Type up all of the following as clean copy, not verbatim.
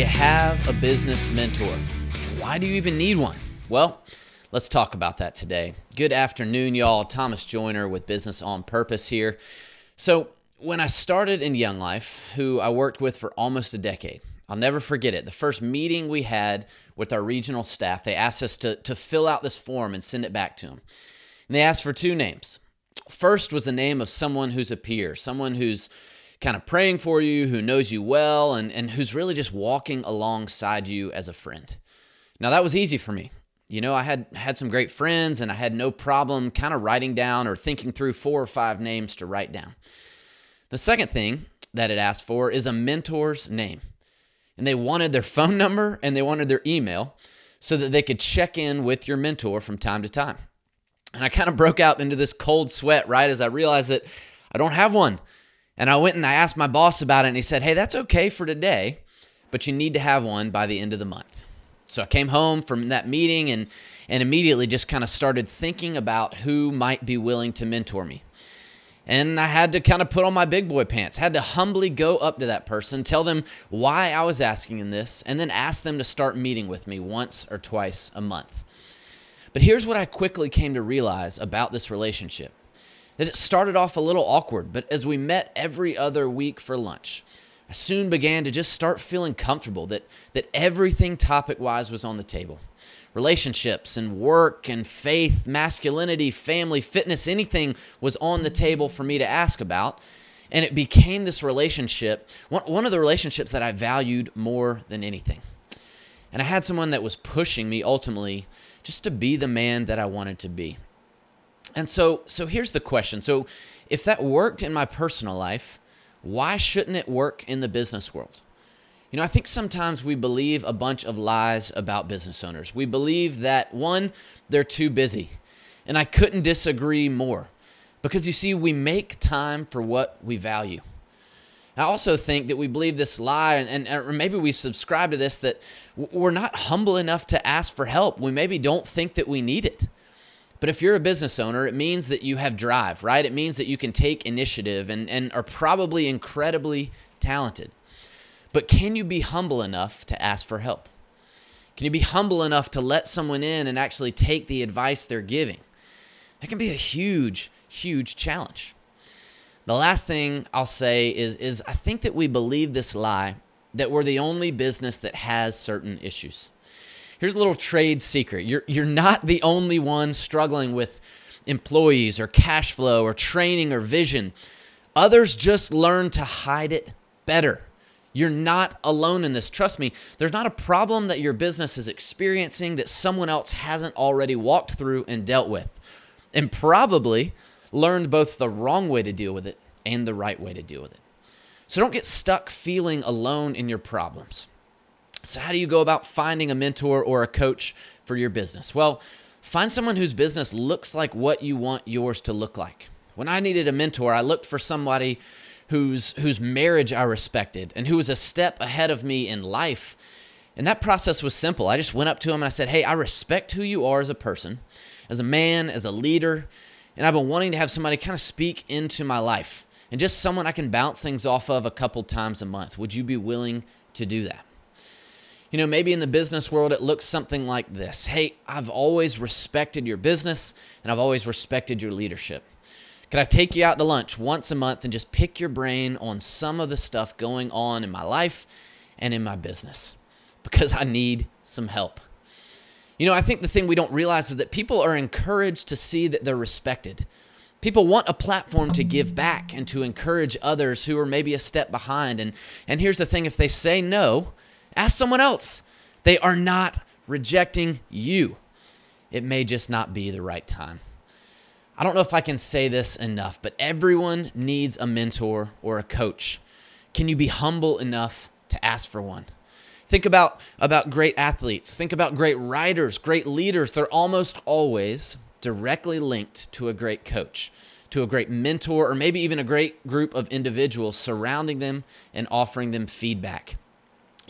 you have a business mentor? Why do you even need one? Well, let's talk about that today. Good afternoon, y'all. Thomas Joyner with Business on Purpose here. So when I started in Young Life, who I worked with for almost a decade, I'll never forget it. The first meeting we had with our regional staff, they asked us to fill out this form and send it back to them. And they asked for two names. First was the name of someone who's a peer, someone who's kind of praying for you, who knows you well, and who's really just walking alongside you as a friend. Now, that was easy for me. You know, I had some great friends, and I had no problem kind of writing down or thinking through 4 or 5 names to write down. The second thing that it asked for is a mentor's name. And they wanted their phone number and they wanted their email so that they could check in with your mentor from time to time. And I kind of broke out into this cold sweat right as I realized that I don't have one. And I went and I asked my boss about it, and he said, hey, that's okay for today, but you need to have one by the end of the month. So I came home from that meeting and immediately just kind of started thinking about who might be willing to mentor me. And I had to kind of put on my big boy pants, had to humbly go up to that person, tell them why I was asking in this, and then ask them to start meeting with me once or twice a month. But here's what I quickly came to realize about this relationship. That it started off a little awkward, but as we met every other week for lunch, I soon began to just start feeling comfortable that everything topic-wise was on the table. Relationships and work and faith, masculinity, family, fitness, anything was on the table for me to ask about. And it became this relationship, one of the relationships that I valued more than anything. And I had someone that was pushing me ultimately just to be the man that I wanted to be. And so here's the question. So if that worked in my personal life, why shouldn't it work in the business world? You know, I think sometimes we believe a bunch of lies about business owners. We believe that, one, they're too busy. And I couldn't disagree more. Because you see, we make time for what we value. I also think that we believe this lie, or maybe we subscribe to this, that we're not humble enough to ask for help. We maybe don't think that we need it. But if you're a business owner, it means that you have drive, right? It means that you can take initiative and are probably incredibly talented. But can you be humble enough to ask for help? Can you be humble enough to let someone in and actually take the advice they're giving? That can be a huge, huge challenge. The last thing I'll say is I think that we believe this lie that we're the only business that has certain issues. Here's a little trade secret. You're not the only one struggling with employees or cash flow or training or vision. Others just learn to hide it better. You're not alone in this. Trust me, there's not a problem that your business is experiencing that someone else hasn't already walked through and dealt with, and probably learned both the wrong way to deal with it and the right way to deal with it. So don't get stuck feeling alone in your problems. So how do you go about finding a mentor or a coach for your business? Well, find someone whose business looks like what you want yours to look like. When I needed a mentor, I looked for somebody whose marriage I respected and who was a step ahead of me in life. And that process was simple. I just went up to him and I said, hey, I respect who you are as a person, as a man, as a leader, and I've been wanting to have somebody kind of speak into my life and just someone I can bounce things off of a couple times a month. Would you be willing to do that? You know, maybe in the business world, it looks something like this. Hey, I've always respected your business and I've always respected your leadership. Could I take you out to lunch once a month and just pick your brain on some of the stuff going on in my life and in my business? Because I need some help. You know, I think the thing we don't realize is that people are encouraged to see that they're respected. People want a platform to give back and to encourage others who are maybe a step behind. And here's the thing, if they say no, ask someone else. They are not rejecting you. It may just not be the right time. I don't know if I can say this enough, but everyone needs a mentor or a coach. Can you be humble enough to ask for one? Think about great athletes. Think about great writers, great leaders. They're almost always directly linked to a great coach, to a great mentor, or maybe even a great group of individuals surrounding them and offering them feedback.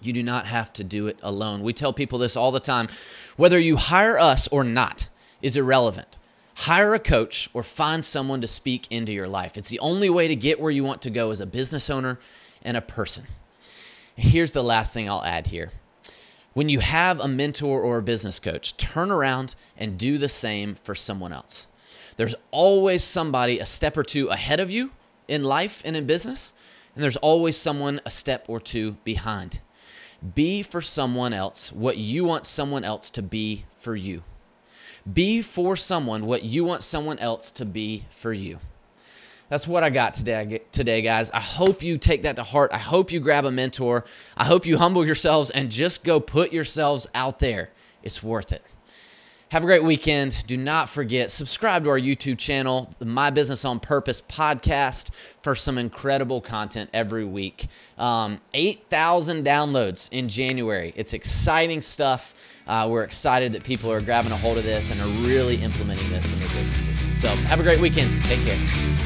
You do not have to do it alone. We tell people this all the time. Whether you hire us or not is irrelevant. Hire a coach or find someone to speak into your life. It's the only way to get where you want to go as a business owner and a person. Here's the last thing I'll add here. When you have a mentor or a business coach, turn around and do the same for someone else. There's always somebody a step or two ahead of you in life and in business, and there's always someone a step or two behind. Be for someone else what you want someone else to be for you. Be for someone what you want someone else to be for you. That's what I got today, guys. I hope you take that to heart. I hope you grab a mentor. I hope you humble yourselves and just go put yourselves out there. It's worth it. Have a great weekend. Do not forget, subscribe to our YouTube channel, the My Business on Purpose podcast, for some incredible content every week. 8,000 downloads in January. It's exciting stuff. We're excited that people are grabbing a hold of this and are really implementing this in their businesses. So have a great weekend. Take care.